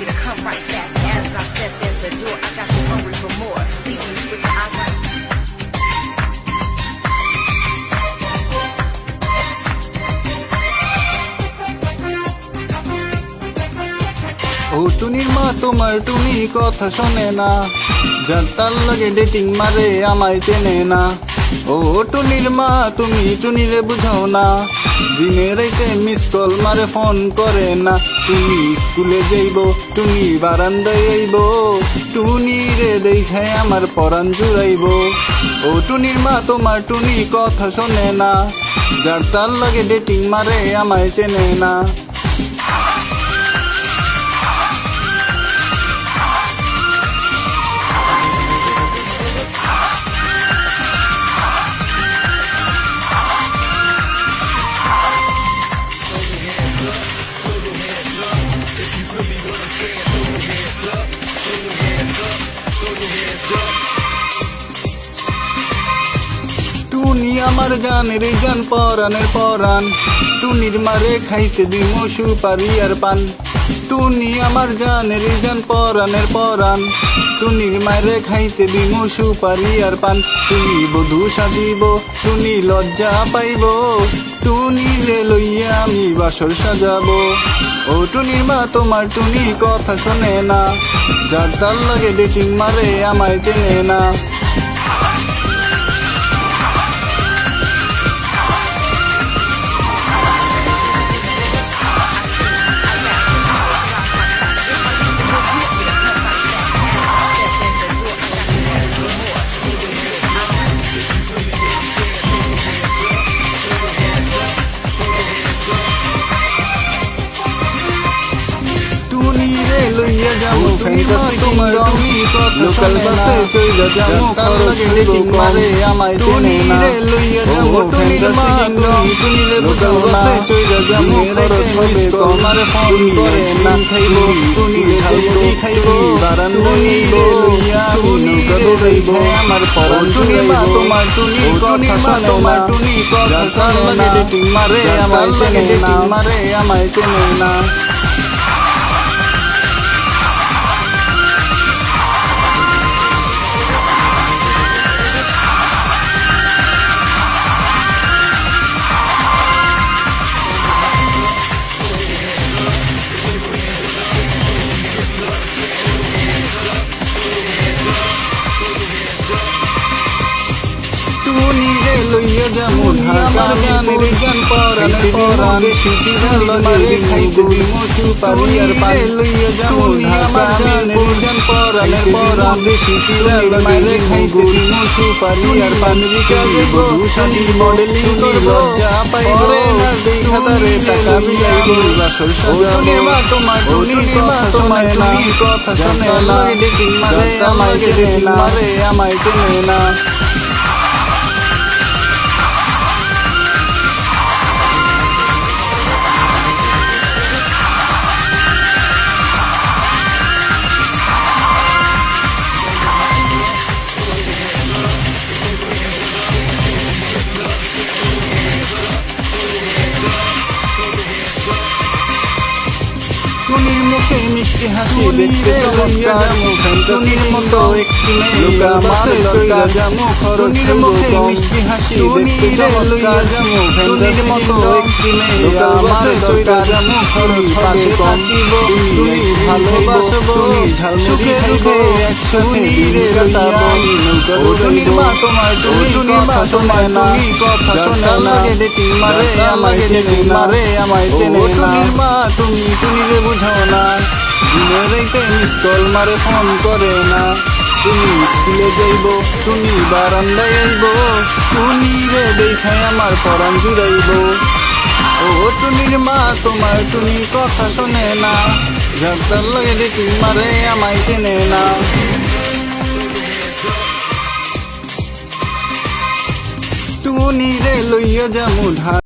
me to come right back. As I step in the door, I got you hungry for more. Leave me with your eyes. ও টুনির মা তোমার টুনি কথা শোনে না, যার তার লাগে ডেটিং মারে আমায় চেনে না। ও টুনির মা তুমি টুনিরে বুঝাও না, দিনে রাইতে মিস কল মারে ফোন করে না। টুনি স্কুলে যাইব, টুনি বারান্দায় আইব, টুনিরে দেখে আমার পরাণ জুড়াইব। ও টুনির মা তোমার টুনি কথা শোনে না, যার তার লাগে ডেটিং মারে আমায় চেনে না। টুনি আমার জানের জান পরানের পরান, টুনির মারে খাইতে দিম সুপারি আর পান। টুনি আমার জানের জান পরানের পরান, টুনির মারে খাইতে দিম সুপারি আর পান। টুনি বধূ সাজিব, টুনি লজ্জা পাইব, টুনিরে লইয়া আমি বাসর সাজাবো। ও টুনির মা তোমার টুনি কথা শোনে না, যার তার লাগে ডেটিং মারে আমায় চেনে না। টুনিরে লইয়া যাবো ফ্যান্টাসি কিংডম, লোকাল বাসে চইলা যাবো খরচ ডেটিং মারে আমায় চেনে না। লইয়া যাবো ফ্যান্টাসি কিংডম, টুনিরে লোকাল বাসে চইলা যাবো খরচ হবে কম মারে ফোন করে না। খাইব টুনি ঝালমুড়ি খাইব, বারান্দায় লইয়া নৌকা দৌড়াইব আমার পরাণ জুড়াইব। তোমার টুনি কথা তোমার টুনি কথা শোনে না, ডেটিং মারে আমায় চেনে না, মারে আমায় চেনে না। টুনিরে লইয়া যাবো ঢাকা জানের জান পরানের পরান, বেশি দিন মারে খাইতে দিম সুপারি আর পান। লইয়া যাবো ঢাকা জানের জান পরানের পরান, বেশি দিন মারে খাইতে দিম সুপারি আর পান। বধূ সাজি মডেলিং করব, লজ্জা পাইব, 2,000 টাকা বিলাইব, বাসর সাজাবো। মা তোমার টুনি তোমার টুনি কথা শোনে না, ডেটিং মারে আমায় চেনে না, মারে আমায় চেনে না। টুনির মুখে মিষ্টি হাসি দেখতে চমৎকার, টুনির মতো একটি মেয়ে লোকাল বাসে চইলা যামু খরচ মুখে মিষ্টি হাসি দেখতে চমৎকার, টুনির মতো একটি মেয়ে লোকাল বাসে চইলা যামু খরচ পাশে থাকিব, টুনি ভালোবাসব, টুনি ঝালমুড়ি খাইব, একসাথে দিন কাটাবো নৌকা দৌড়াইব। তোমার টুনির মা তোমার টুনি কথা শোনে না, ডেটিং মারে আমায় চেনে না, মারে আমায় চেনে না। টুনির মা তুমি টুনিরে বুঝাও না, দিনে রাইতে মিস কল মারে ফোন করে না। টুনি স্কুলে যাইব, টুনি বারান্দায় আইব, টুনিরে দেখায় আমার পরাণ জুড়াইব। ও টুনির মা তোমার টুনি কথা শোনে না, যার তার লাগে ডেটিং মারে আমায় চেনে না। টুনিরে লইয়া যামু ঢাকা